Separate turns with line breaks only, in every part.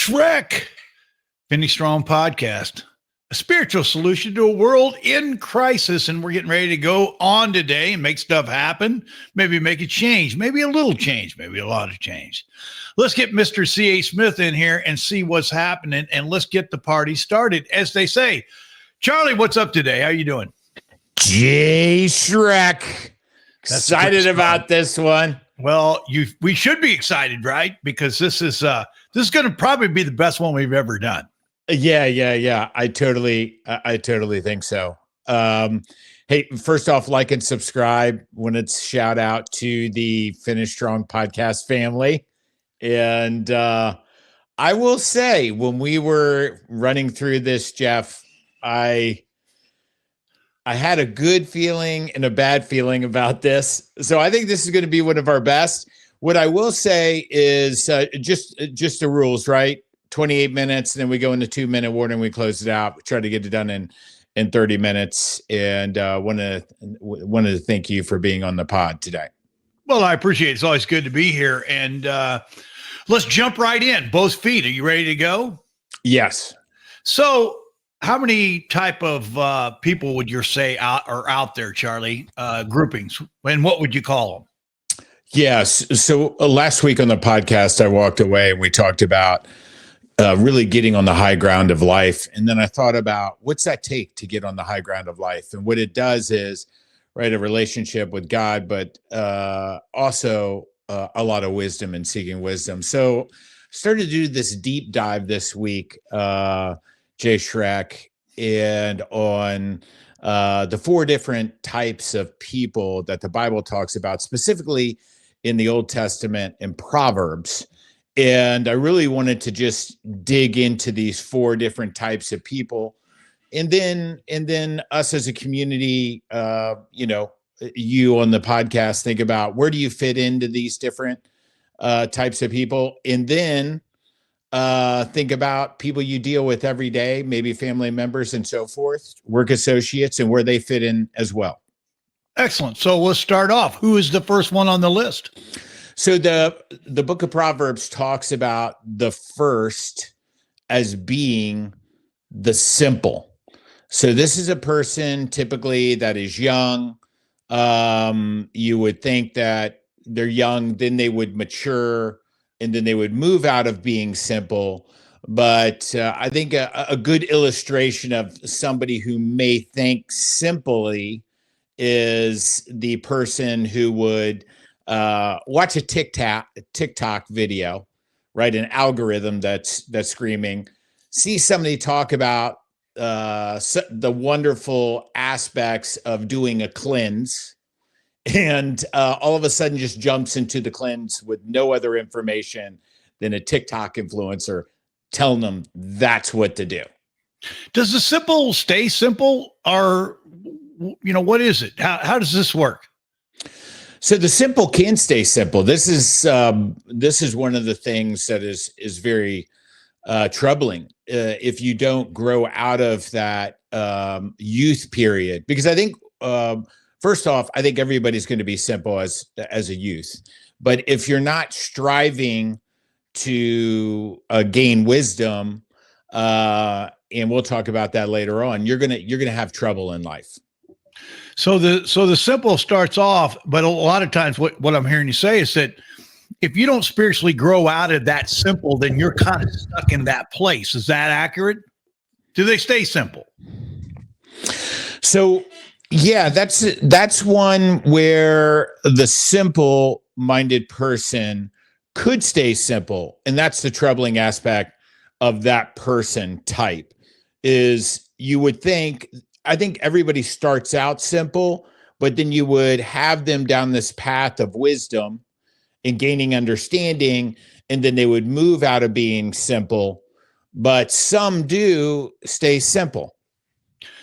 Shrek, Finish Strong podcast, a spiritual solution to a world in crisis. And we're getting ready to go on today and make stuff happen. Maybe make a change, maybe a little change, maybe a lot of change. Let's get Mr. C.H. Smith in here and see what's happening. And let's get the party started, as they say. Charlie, what's up today? How you doing?
Jay Shrek. Excited about this one.
Well, we should be excited, right? Because this is going to probably be the best one we've ever done.
Yeah. I totally think so. Hey, first off, like and subscribe when it's shout out to the Finish Strong podcast family. And I will say, when we were running through this, Jeff, I had a good feeling and a bad feeling about this. So I think this is going to be one of our best. What I will say is just the rules, right? 28 minutes, and then we go into 2-minute warning. We close it out. We try to get it done in 30 minutes. And wanted to thank you for being on the pod today.
Well, I appreciate it. It's always good to be here. And let's jump right in. Both feet. Are you ready to go?
Yes.
So how many type of people would you say are out there, Charlie? Groupings, and what would you call them?
Yes. So last week on the podcast, I walked away and we talked about really getting on the high ground of life. And then I thought about, what's that take to get on the high ground of life? And what it does is, right, a relationship with God, but also a lot of wisdom and seeking wisdom. So started to do this deep dive this week, Jay Shrek, and on the 4 different types of people that the Bible talks about, specifically in the Old Testament and Proverbs. And I really wanted to just dig into these 4 different types of people. And then us as a community, you on the podcast, think about, where do you fit into these different types of people? And then think about people you deal with every day, maybe family members and so forth, work associates, and where they fit in as well.
Excellent. So we'll start off. Who is the first one on the list?
So the book of Proverbs talks about the first as being the simple. So this is a person typically that is young. You would think that they're young, then they would mature, and then they would move out of being simple. But I think a good illustration of somebody who may think simply is the person who would watch a TikTok video, right? An algorithm that's screaming, see somebody talk about the wonderful aspects of doing a cleanse, and all of a sudden just jumps into the cleanse with no other information than a TikTok influencer telling them that's what to do.
Does the simple stay simple, or what is it? How does this work?
So the simple can stay simple. This is one of the things that is very troubling if you don't grow out of that youth period. Because I think first off, I think everybody's going to be simple as a youth. But if you're not striving to gain wisdom, and we'll talk about that later on, you're gonna have trouble in life.
So the simple starts off, but a lot of times what I'm hearing you say is that if you don't spiritually grow out of that simple, then you're kind of stuck in that place. Is that accurate? Do they stay simple?
So yeah, that's one where the simple-minded person could stay simple. And that's the troubling aspect of that person type, is you would think, I think everybody starts out simple, but then you would have them down this path of wisdom and gaining understanding, and then they would move out of being simple. But some do stay simple.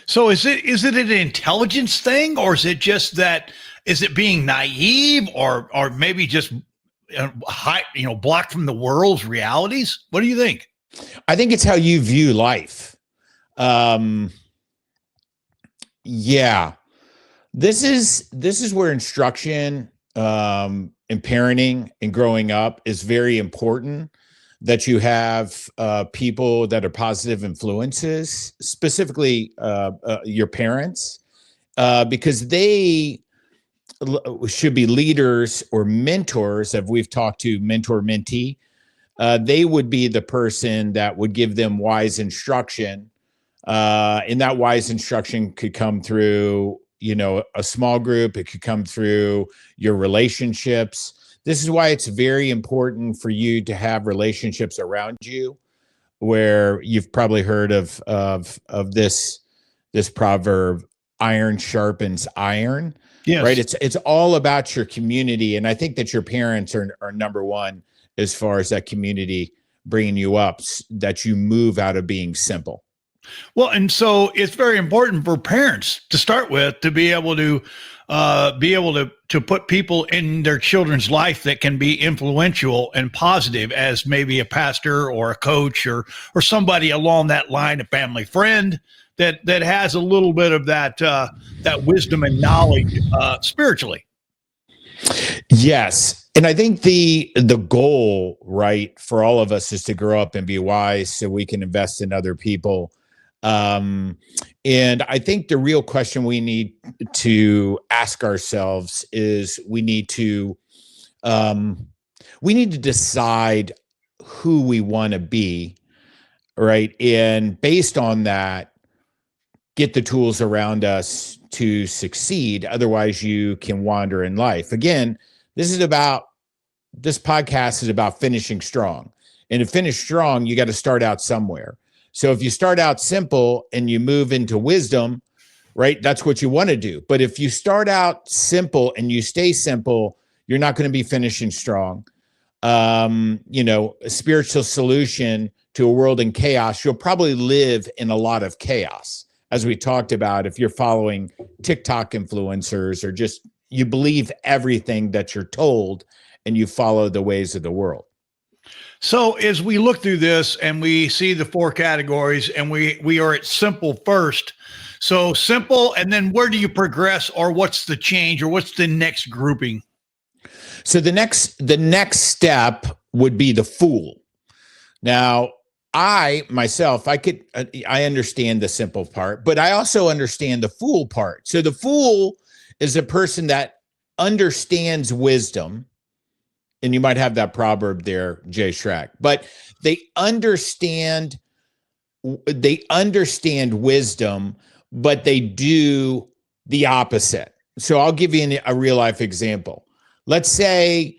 So is it an intelligence thing, or is it just that? Is it being naive, or maybe just blocked from the world's realities? What do you think?
I think it's how you view life. Yeah, this is where instruction and parenting and growing up is very important. that you have people that are positive influences, specifically your parents, because they should be leaders or mentors. If we've talked to mentor mentee, they would be the person that would give them wise instruction. And that wise instruction could come through, a small group. It could come through your relationships. This is why it's very important for you to have relationships around you, where you've probably heard of this proverb: iron sharpens iron.
Yes.
Right? It's all about your community, and I think that your parents are number one as far as that community bringing you up, that you move out of being simple.
Well, and so it's very important for parents to start with to be able to put people in their children's life that can be influential and positive, as maybe a pastor or a coach or somebody along that line, a family friend that has a little bit of that wisdom and knowledge spiritually.
Yes. And I think the goal, right, for all of us is to grow up and be wise so we can invest in other people. And I think the real question we need to ask ourselves is we need to decide who we want to be, right? And based on that, get the tools around us to succeed. Otherwise, you can wander in life. Again, this podcast is about finishing strong. And to finish strong, you got to start out somewhere. So if you start out simple and you move into wisdom, right, that's what you want to do. But if you start out simple and you stay simple, you're not going to be finishing strong. A spiritual solution to a world in chaos, you'll probably live in a lot of chaos. As we talked about, if you're following TikTok influencers or just you believe everything that you're told and you follow the ways of the world.
So as we look through this and we see the four categories and we are at simple first. So simple, and then where do you progress, or what's the change, or what's the next grouping?
So the next step would be the fool. Now, I understand the simple part, but I also understand the fool part. So the fool is a person that understands wisdom. And you might have that proverb there, Jay Schreck, but they understand wisdom, but they do the opposite. So I'll give you a real life example. Let's say,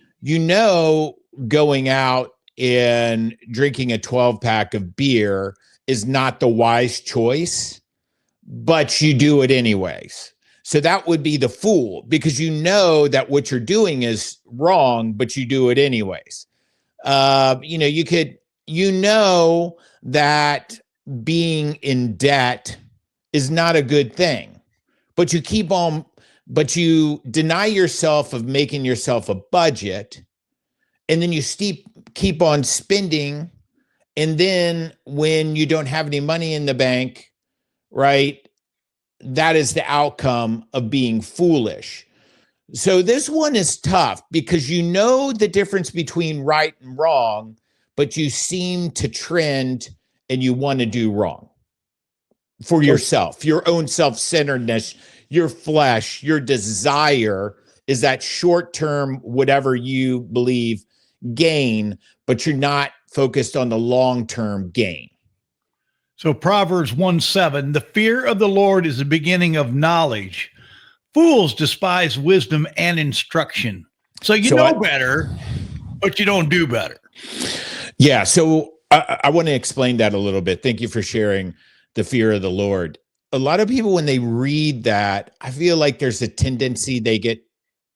going out and drinking a 12-pack of beer is not the wise choice, but you do it anyways. So that would be the fool, because you know that what you're doing is wrong, but you do it anyways. That being in debt is not a good thing, but you deny yourself of making yourself a budget, and then you keep on spending. And then when you don't have any money in the bank, right, that is the outcome of being foolish. So this one is tough because you know the difference between right and wrong, but you seem to trend and you want to do wrong for yourself, your own self-centeredness, your flesh, your desire is that short-term, whatever you believe, gain, but you're not focused on the long-term gain.
So Proverbs 1:7, the fear of the Lord is the beginning of knowledge. Fools despise wisdom and instruction. So better, but you don't do better.
Yeah. So I want to explain that a little bit. Thank you for sharing the fear of the Lord. A lot of people, when they read that, I feel like there's a tendency they get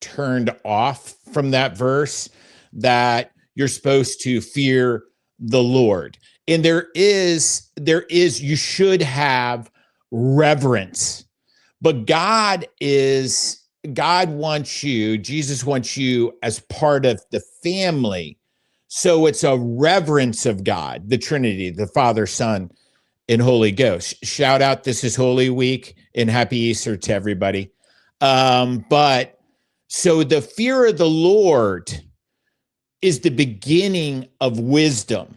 turned off from that verse, that you're supposed to fear the Lord. And there is, you should have reverence, but Jesus wants you as part of the family. So it's a reverence of God, the Trinity, the Father, Son, and Holy Ghost. Shout out, this is Holy Week, and happy Easter to everybody. But so the fear of the Lord is the beginning of wisdom.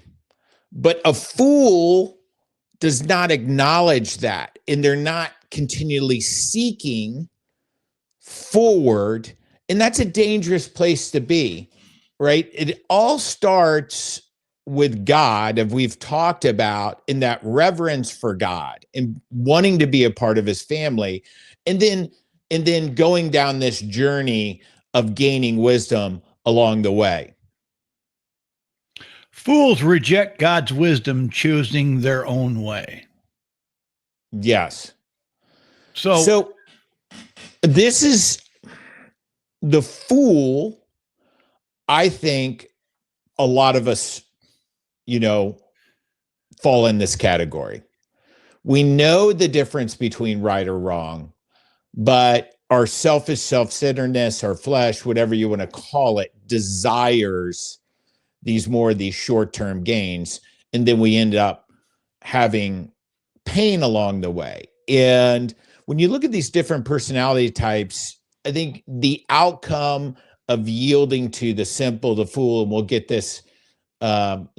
But a fool does not acknowledge that, and they're not continually seeking forward. And that's a dangerous place to be, right? It all starts with God, as we've talked about, in that reverence for God and wanting to be a part of his family. And then going down this journey of gaining wisdom along the way.
Fools reject God's wisdom, choosing their own way.
Yes.
So
this is the fool. I think a lot of us, fall in this category. We know the difference between right or wrong, but our selfish self-centeredness, our flesh, whatever you want to call it, desires these short-term gains. And then we end up having pain along the way. And when you look at these different personality types, I think the outcome of yielding to the simple, the fool, and we'll get this, it's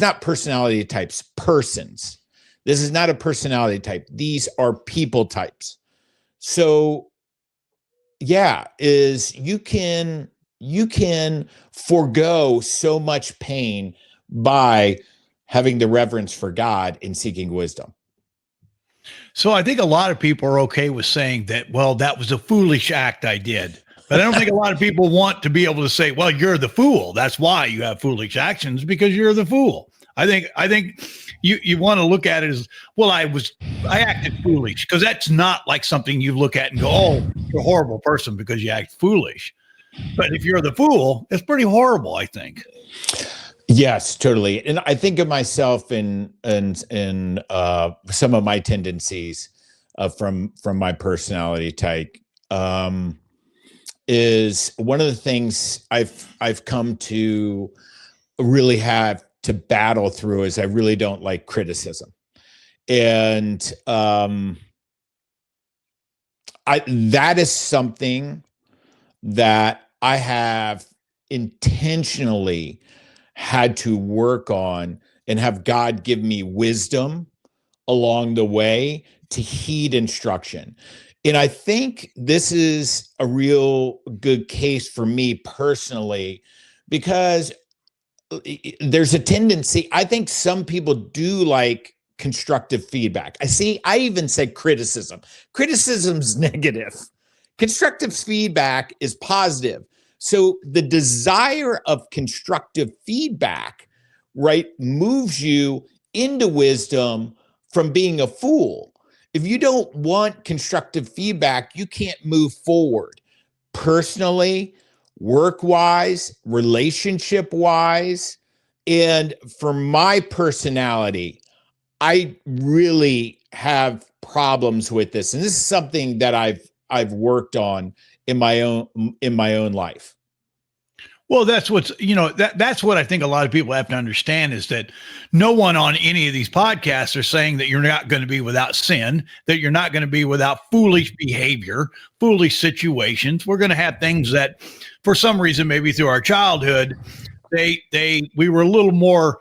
not personality types, persons. This is not a personality type. These are people types. So yeah, you can forego so much pain by having the reverence for God and seeking wisdom.
So I think a lot of people are okay with saying that, well, that was a foolish act I did. But I don't think a lot of people want to be able to say, well, you're the fool. That's why you have foolish actions, because you're the fool. I think you want to look at it as, well, I acted foolish, because that's not like something you look at and go, oh, you're a horrible person because you act foolish. But if you're the fool, it's pretty horrible, I think.
Yes, totally. And I think of myself in some of my tendencies from my personality type. Is one of the things I've come to really have to battle through is I really don't like criticism. And that is something that I have intentionally had to work on and have God give me wisdom along the way to heed instruction. And I think this is a real good case for me personally, because there's a tendency, I think some people do like constructive feedback. I even said criticism. Criticism's negative. Constructive feedback is positive. So the desire of constructive feedback, right, moves you into wisdom from being a fool. If you don't want constructive feedback, you can't move forward personally, work-wise, relationship-wise. And for my personality, I really have problems with this. And this is something that I've worked on in my own life.
Well, that's that's what I think a lot of people have to understand, is that no one on any of these podcasts are saying that you're not going to be without sin, that you're not going to be without foolish behavior, foolish situations. We're going to have things that, for some reason, maybe through our childhood, we were a little more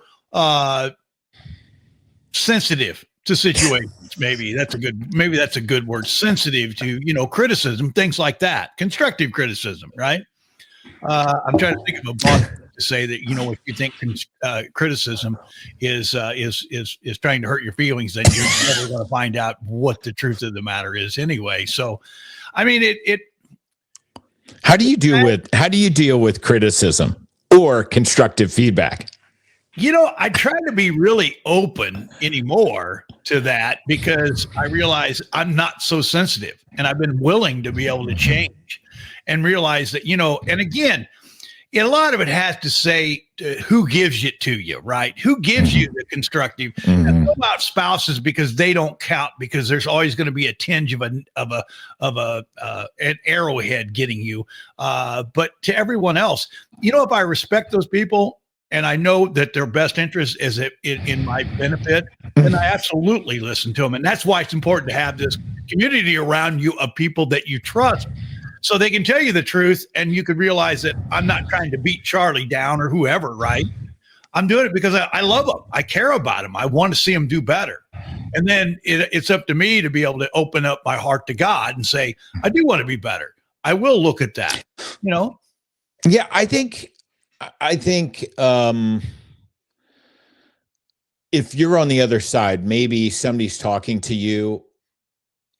sensitive to situations. Maybe that's a good word. Sensitive to criticism, things like that, constructive criticism, right? I'm trying to think of a book to say that, if you think criticism is trying to hurt your feelings, then you're never going to find out what the truth of the matter is anyway. So, I mean,
How do you deal with criticism or constructive feedback?
I try to be really open anymore to that, because I realize I'm not so sensitive, and I've been willing to be able to change and realize that, and again, a lot of it has to say who gives it to you, right? Who gives you the constructive?
Mm-hmm.
And what about spouses, because they don't count, because there's always going to be a tinge of an arrowhead getting you. But to everyone else, if I respect those people and I know that their best interest is in my benefit, then I absolutely listen to them. And that's why it's important to have this community around you of people that you trust, so they can tell you the truth, and you could realize that I'm not trying to beat Charlie down or whoever, right? I'm doing it because I love them. I care about them. I want to see them do better. And then it's up to me to be able to open up my heart to God and say, I do want to be better. I will look at that, you know?
Yeah, I think if you're on the other side, maybe somebody's talking to you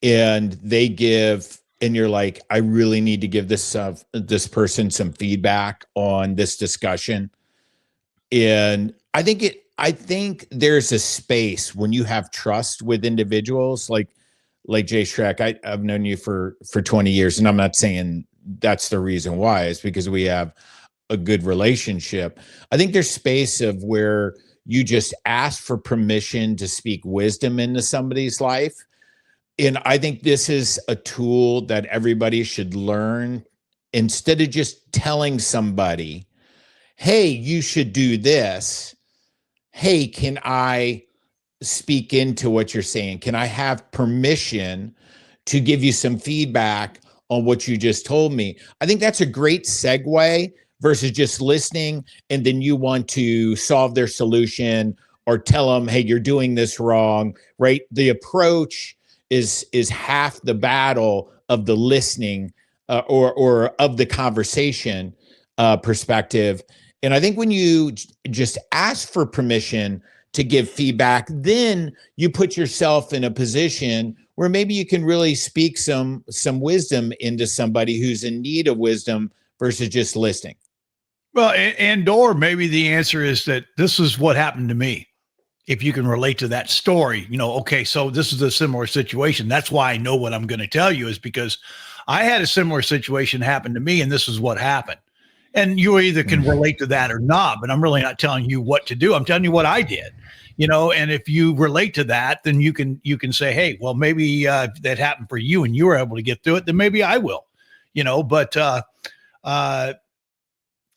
and they give, and you're like, I really need to give this person some feedback on this discussion. And I think there's a space when you have trust with individuals like Jay Schreck. I've known you for 20 years, and I'm not saying that's the reason why. It's because we have a good relationship. I think there's space of where you just ask for permission to speak wisdom into somebody's life. And I think this is a tool that everybody should learn, instead of just telling somebody, hey, you should do this. Hey, can I speak into what you're saying? Can I have permission to give you some feedback on what you just told me? I think that's a great segue versus just listening and then you want to solve their solution or tell them, hey, you're doing this wrong, right? The approach is half the battle of the listening or of the conversation perspective. And I think when you just ask for permission to give feedback, then you put yourself in a position where maybe you can really speak some wisdom into somebody who's in need of wisdom versus just listening.
Well, or maybe the answer is that this is what happened to me. If you can relate to that story, okay, so this is a similar situation. That's why I know what I'm going to tell you, is because I had a similar situation happen to me, and this is what happened. And you either can relate to that or not, but I'm really not telling you what to do. I'm telling you what I did, and if you relate to that, then you can say, hey, well, maybe that happened for you and you were able to get through it. Then maybe I will, but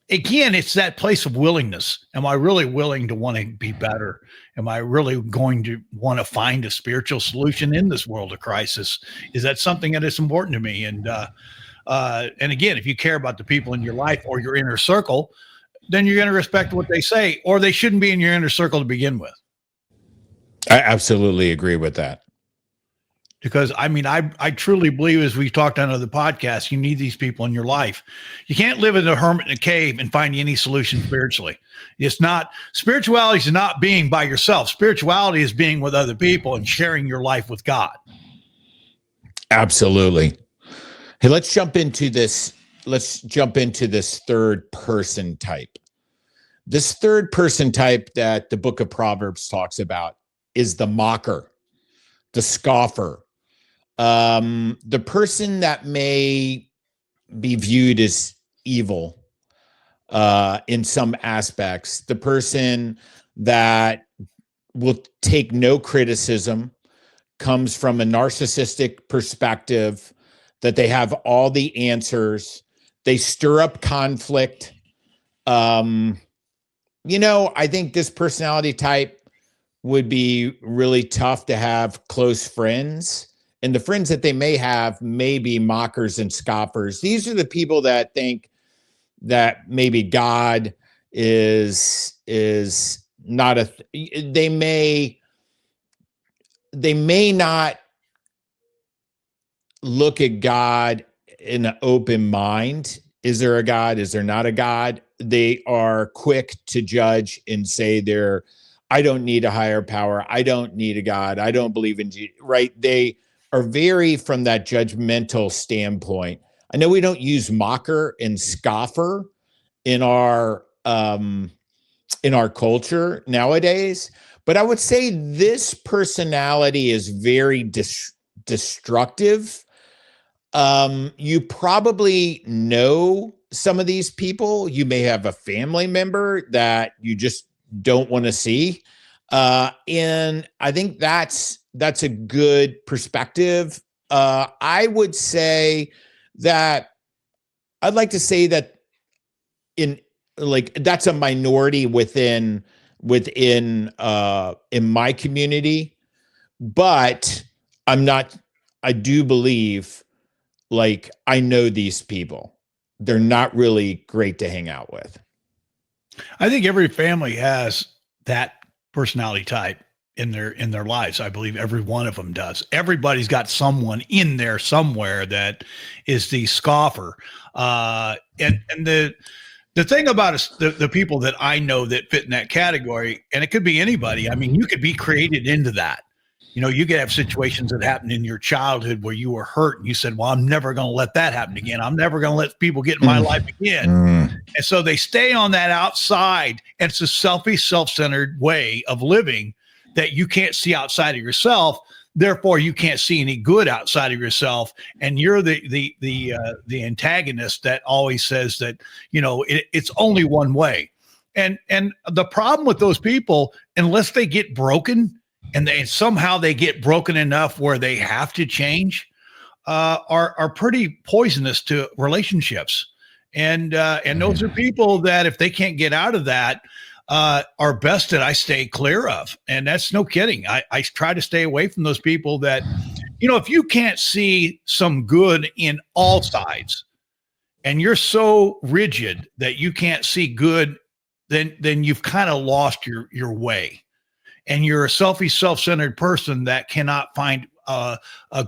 again, it's that place of willingness. Am I really willing to want to be better? Am I really going to want to find a spiritual solution in this world of crisis? Is that something that is important to me? And again, if you care about the people in your life or your inner circle, then you're going to respect what they say, or they shouldn't be in your inner circle to begin with.
I absolutely agree with that.
Because I truly believe, as we've talked on other podcasts, you need these people in your life. You can't live as a hermit in a cave and find any solution spiritually. Spirituality is not being by yourself. Spirituality is being with other people and sharing your life with God.
Absolutely. Hey, let's jump into this third person type. This third person type that the book of Proverbs talks about is the mocker, the scoffer, the person that may be viewed as evil in some aspects, the person that will take no criticism, comes from a narcissistic perspective, that they have all the answers, they stir up conflict. I think this personality type would be really tough to have close friends. And the friends that they may have may be mockers and scoffers. These are the people that think that maybe God is not they may not look at God in an open mind. Is there a God? Is there not a God? They are quick to judge and say I don't need a higher power. I don't need a God. I don't believe in Jesus, right? They are very from that judgmental standpoint. I know we don't use mocker and scoffer in our culture nowadays, but I would say this personality is very destructive. You probably know some of these people. You may have a family member that you just don't want to see. And I think that's a good perspective. I would say that I'd like to say that that's a minority within in my community, but I do believe, I know these people. They're not really great to hang out with.
I think every family has that personality type in their lives. I believe every one of them does. Everybody's got someone in there somewhere that is the scoffer. And the thing about us, the people that I know that fit in that category, and it could be anybody. I mean, you could be created into that. You know, you could have situations that happened in your childhood where you were hurt and you said, well, I'm never going to let that happen again. I'm never going to let people get in my life again. And so they stay on that outside. And it's a selfish, self-centered way of living that you can't see outside of yourself. Therefore, you can't see any good outside of yourself. And you're the antagonist that always says that, you know, it's only one way. And the problem with those people, unless they get broken and somehow they get broken enough where they have to change, are pretty poisonous to relationships. And those are people that if they can't get out of that, are best that I stay clear of. And that's no kidding. I try to stay away from those people that, you know, if you can't see some good in all sides and you're so rigid that you can't see good, then you've kind of lost your way. And you're a selfish, self-centered person that cannot find a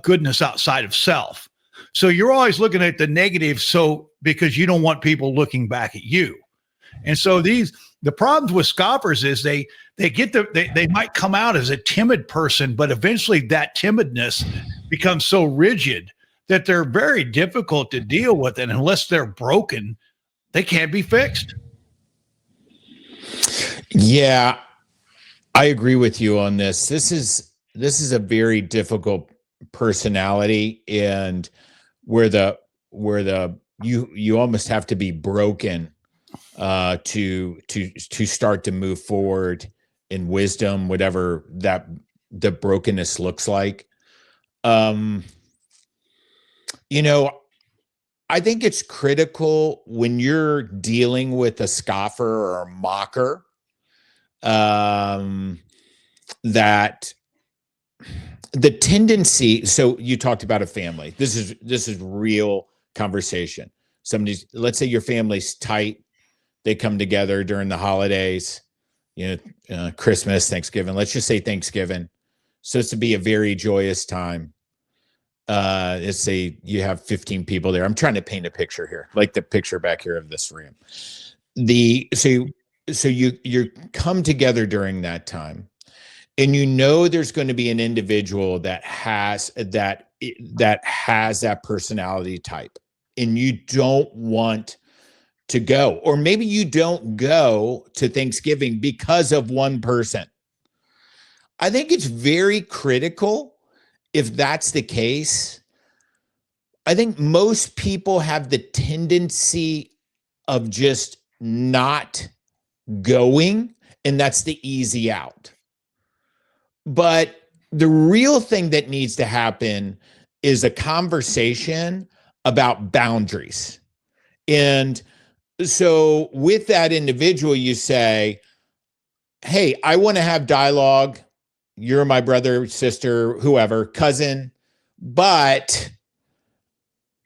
goodness outside of self. So you're always looking at the negative. So because you don't want people looking back at you. And so the problems with scoffers is they might come out as a timid person, but eventually that timidness becomes so rigid that they're very difficult to deal with. And unless they're broken, they can't be fixed.
Yeah, I agree with you on this. This is a very difficult personality, and where you almost have to be broken to start to move forward in wisdom, whatever that the brokenness looks like. You know, I think it's critical when you're dealing with a scoffer or a mocker, that the tendency. So you talked about a family. This is real conversation. Let's say your family's tight. They come together during the holidays, you know, Christmas, Thanksgiving. Let's just say Thanksgiving. So it's to be a very joyous time. Let's say you have 15 people there. I'm trying to paint a picture here, like the picture back here of this room. So you come together during that time, and you know there's going to be an individual that has that personality type, and you don't want to go, or maybe you don't go to Thanksgiving because of one person. I think it's very critical if that's the case. I think most people have the tendency of just not going, and that's the easy out. But the real thing that needs to happen is a conversation about boundaries. And so with that individual, you say, hey, I want to have dialogue. You're my brother, sister, whoever, cousin. But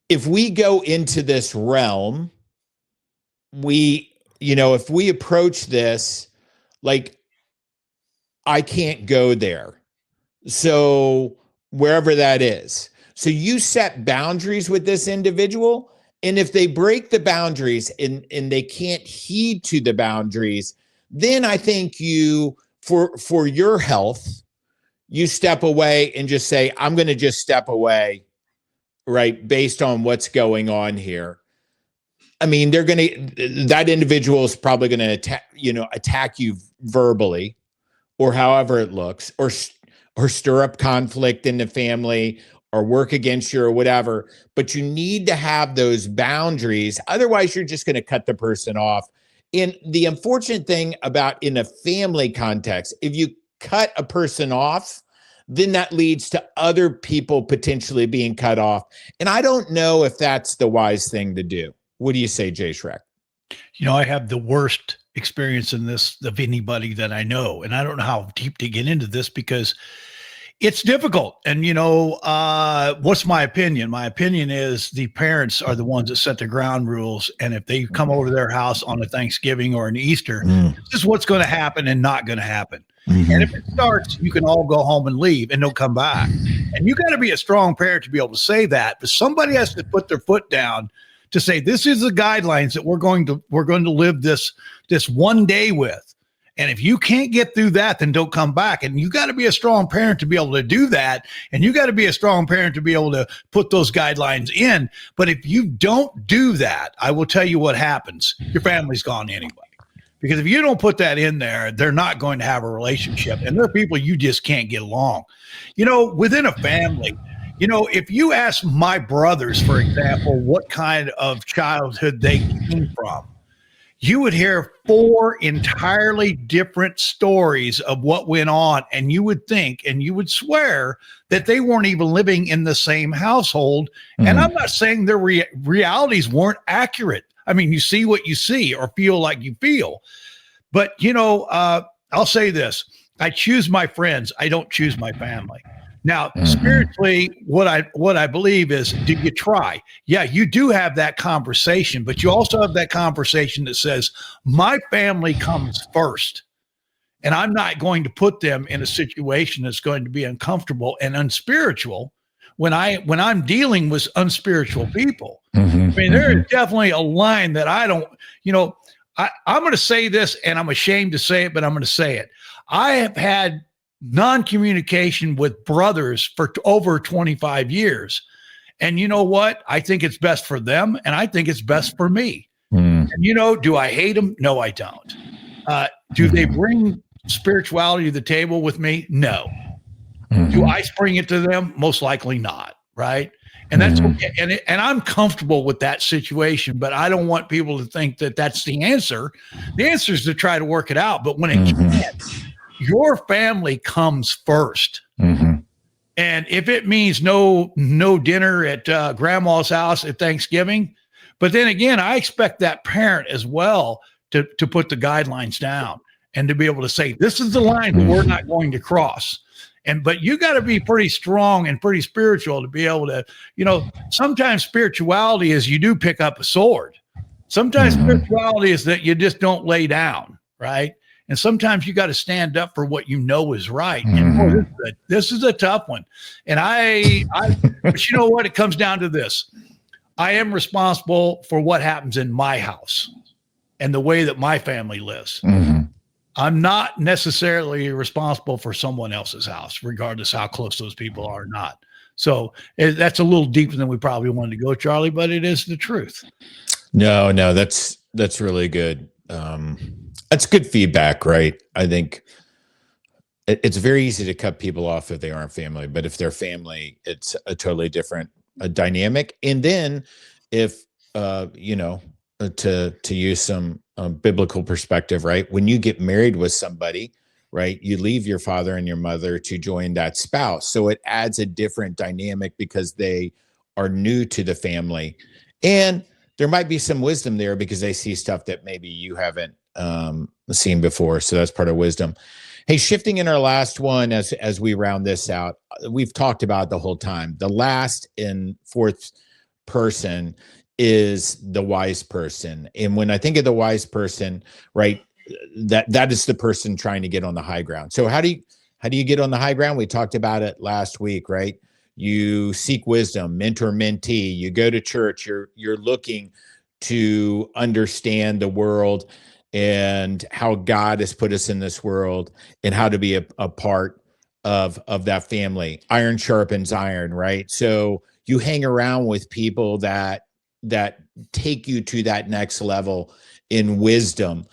if we go into this realm, if we approach this, like, I can't go there. So wherever that is. So you set boundaries with this individual. And if they break the boundaries and they can't heed to the boundaries, then I think for your health, you step away and just say, I'm going to just step away, right? Based on what's going on here. I mean, that individual is probably going to attack you verbally, or however it looks, or stir up conflict in the family, or work against you, or whatever. But you need to have those boundaries. Otherwise, you're just going to cut the person off. And the unfortunate thing about in a family context, if you cut a person off, then that leads to other people potentially being cut off. And I don't know if that's the wise thing to do. What do you say, Jay Shrek?
You know, I have the worst experience in this of anybody that I know. And I don't know how deep to get into this, because It's difficult. And, what's my opinion? My opinion is the parents are the ones that set the ground rules. And if they come over to their house on a Thanksgiving or an Easter, this is what's going to happen and not going to happen. And if it starts, you can all go home and leave and don't come back. And you got to be a strong parent to be able to say that. But somebody has to put their foot down to say, this is the guidelines that we're going to live this one day with. And if you can't get through that, then don't come back. And you got to be a strong parent to be able to do that. And you got to be a strong parent to be able to put those guidelines in. But if you don't do that, I will tell you what happens. Your family's gone anyway. Because if you don't put that in there, they're not going to have a relationship. And there are people you just can't get along. Within a family, if you ask my brothers, for example, what kind of childhood they came from, you would hear 4 entirely different stories of what went on. And you would think, and you would swear that they weren't even living in the same household. And I'm not saying their realities weren't accurate. I mean, you see what you see or feel like you feel. But, I'll say this. I choose my friends. I don't choose my family. Now, spiritually, what I believe is, do you try? Yeah, you do have that conversation, but you also have that conversation that says, my family comes first, and I'm not going to put them in a situation that's going to be uncomfortable and unspiritual when I'm dealing with unspiritual people. I mean, there is definitely a line that I don't, I'm going to say this, and I'm ashamed to say it, but I'm going to say it. I have had non-communication with brothers for over 25 years. And you know what? I think it's best for them, and I think it's best for me. And do I hate them? No, I don't. Do they bring spirituality to the table with me? No. Do I bring it to them? Most likely not, right? And that's okay. And I'm comfortable with that situation, but I don't want people to think that that's the answer. The answer is to try to work it out. But when it can't, your family comes first. And if it means no dinner at grandma's house at Thanksgiving, but then again, I expect that parent as well to put the guidelines down and to be able to say, this is the line that we're not going to cross. But you got to be pretty strong and pretty spiritual to be able to, sometimes spirituality is you do pick up a sword. Sometimes spirituality is that you just don't lay down, right? And sometimes you got to stand up for what you know is right. And boy, this is a tough one. And but you know what? It comes down to this. I am responsible for what happens in my house and the way that my family lives. I'm not necessarily responsible for someone else's house, regardless how close those people are or not. So that's a little deeper than we probably wanted to go, Charlie, but it is the truth.
No, that's really good. That's good feedback, right? I think it's very easy to cut people off if they aren't family, but if they're family, it's a totally different dynamic. And then if, to use some biblical perspective, right? When you get married with somebody, right, you leave your father and your mother to join that spouse. So it adds a different dynamic because they are new to the family. And there might be some wisdom there because they see stuff that maybe you haven't seen before. So that's part of wisdom. Hey, shifting in our last one as we round this out, we've talked about the whole time. The last and fourth person is the wise person. And when I think of the wise person, right, that is the person trying to get on the high ground. So how do you get on the high ground? We talked about it last week, right? You seek wisdom, mentor, mentee, you go to church, you're looking to understand the world and how God has put us in this world and how to be a part of that family. Iron sharpens iron, right? So you hang around with people that take you to that next level in wisdom.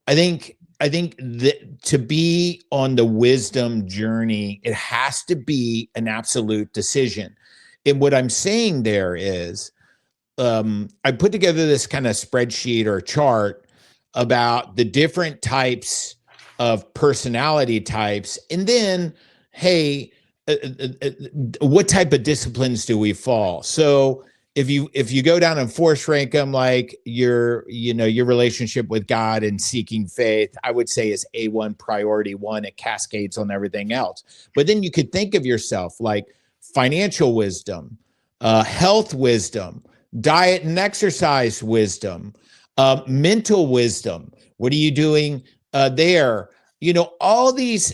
I think that to be on the wisdom journey, it has to be an absolute decision. And what I'm saying there is, I put together this kind of spreadsheet or chart about the different types of personality types. And then, hey, what type of disciplines do we fall? So if you go down and force rank them, like your relationship with God and seeking faith, I would say is A1, priority one. It cascades on everything else. But then you could think of yourself like financial wisdom, health wisdom, diet and exercise wisdom, mental wisdom. What are you doing there? All these,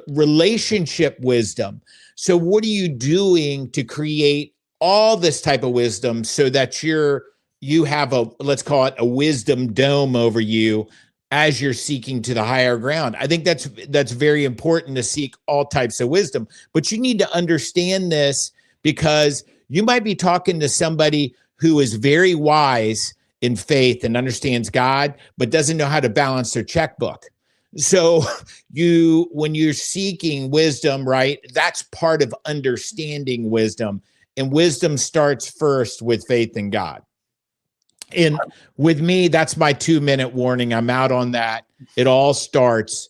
relationship wisdom. So what are you doing to create all this type of wisdom so that you have let's call it a wisdom dome over you as you're seeking to the higher ground? I think that's very important, to seek all types of wisdom, but you need to understand this, because you might be talking to somebody who is very wise in faith and understands God, but doesn't know how to balance their checkbook. So when you're seeking wisdom, right, that's part of understanding wisdom. And wisdom starts first with faith in God. And with me, that's my 2-minute warning. I'm out on that. It all starts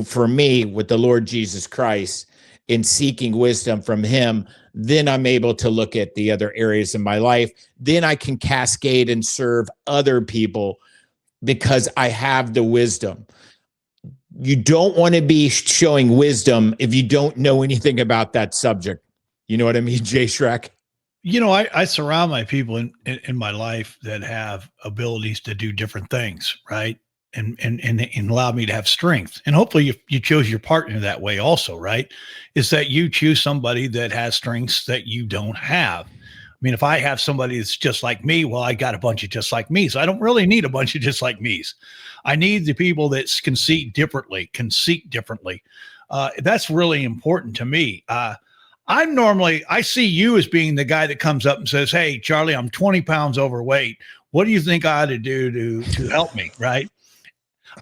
for me with the Lord Jesus Christ, in seeking wisdom from him. Then I'm able to look at the other areas of my life. Then I can cascade and serve other people because I have the wisdom. You don't want to be showing wisdom if you don't know anything about that subject. You know what I mean, Jay Shrek?
I surround my people in my life that have abilities to do different things, right? And allow me to have strength. And hopefully you chose your partner that way also, right? Is that you choose somebody that has strengths that you don't have. I mean, if I have somebody that's just like me, well, I got a bunch of just like me's. I don't really need a bunch of just like me's. I need the people that can seek differently. That's really important to me. I see you as being the guy that comes up and says, "Hey, Charlie, I'm 20 pounds overweight. What do you think I ought to do to help me?" Right?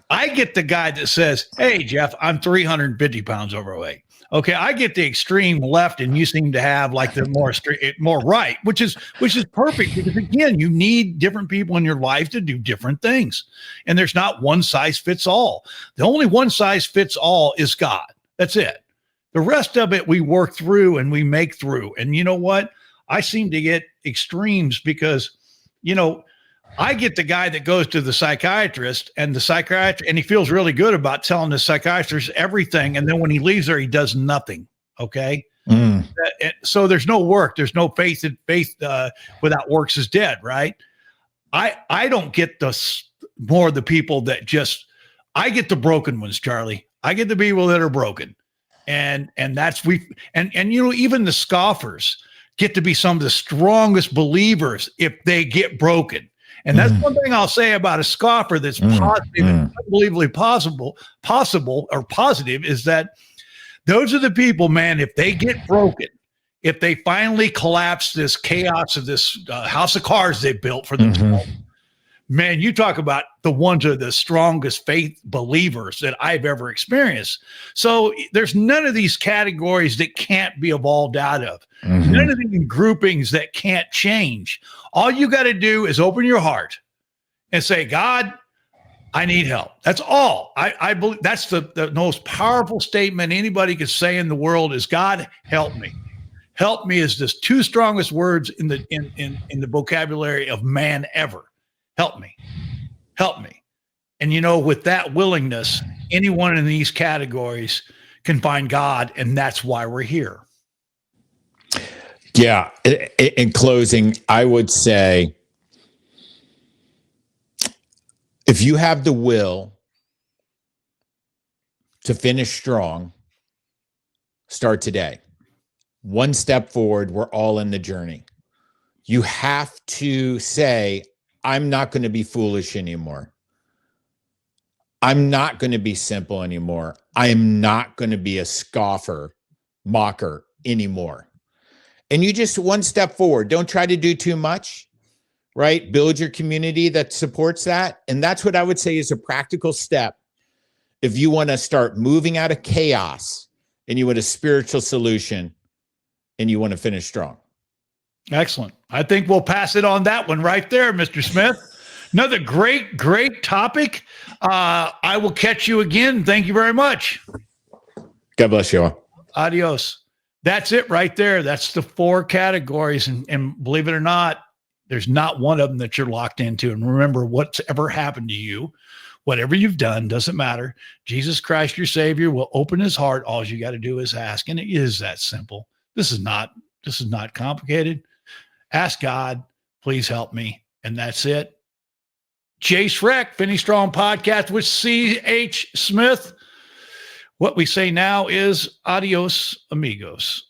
I get the guy that says, "Hey, Jeff, I'm 350 pounds overweight." Okay, I get the extreme left, and you seem to have like the more right, which is perfect, because again, you need different people in your life to do different things, and there's not one size fits all. The only one size fits all is God. That's it. The rest of it we work through and we make through. And you know what? I seem to get extremes because, I get the guy that goes to the psychiatrist, and he feels really good about telling the psychiatrist everything. And then when he leaves there, he does nothing. Okay. So there's no work. There's no faith. Without works is dead. Right. I don't get more of the people that I get the broken ones, Charlie. I get the people that are broken. And that's even the scoffers get to be some of the strongest believers if they get broken. And that's one thing I'll say about a scoffer that's positive and unbelievably possible or positive, is that those are the people, man, if they get broken, if they finally collapse this chaos of this house of cards they built for themselves, man, you talk about the ones that are the strongest faith believers that I've ever experienced. So there's none of these categories that can't be evolved out of. None of these groupings that can't change. All you got to do is open your heart and say, "God, I need help." That's all. I believe that's the most powerful statement anybody could say in the world is, "God, help me." Help me is the two strongest words in the vocabulary of man ever. Help me. Help me. And with that willingness, anyone in these categories can find God, and that's why we're here.
Yeah. In closing, I would say, if you have the will to finish strong, start today. One step forward. We're all in the journey. You have to say, "I'm not going to be foolish anymore. I'm not going to be simple anymore. I am not going to be a scoffer, mocker anymore." And you just one step forward. Don't try to do too much, right? Build your community that supports that. And that's what I would say is a practical step if you want to start moving out of chaos and you want a spiritual solution and you want to finish strong.
Excellent. I think we'll pass it on that one right there, Mr. Smith. Another great topic. I will catch you again. Thank you very much.
God bless you all.
Adios. That's it right there. That's the 4 categories. And believe it or not, there's not one of them that you're locked into. And remember, what's ever happened to you, whatever you've done, doesn't matter. Jesus Christ, your Savior, will open his heart. All you got to do is ask. And it is that simple. This is not complicated. Ask God, please help me. And that's it. Jay Schreck, Finish Strong Podcast with C.H. Smith. What we say now is adios, amigos.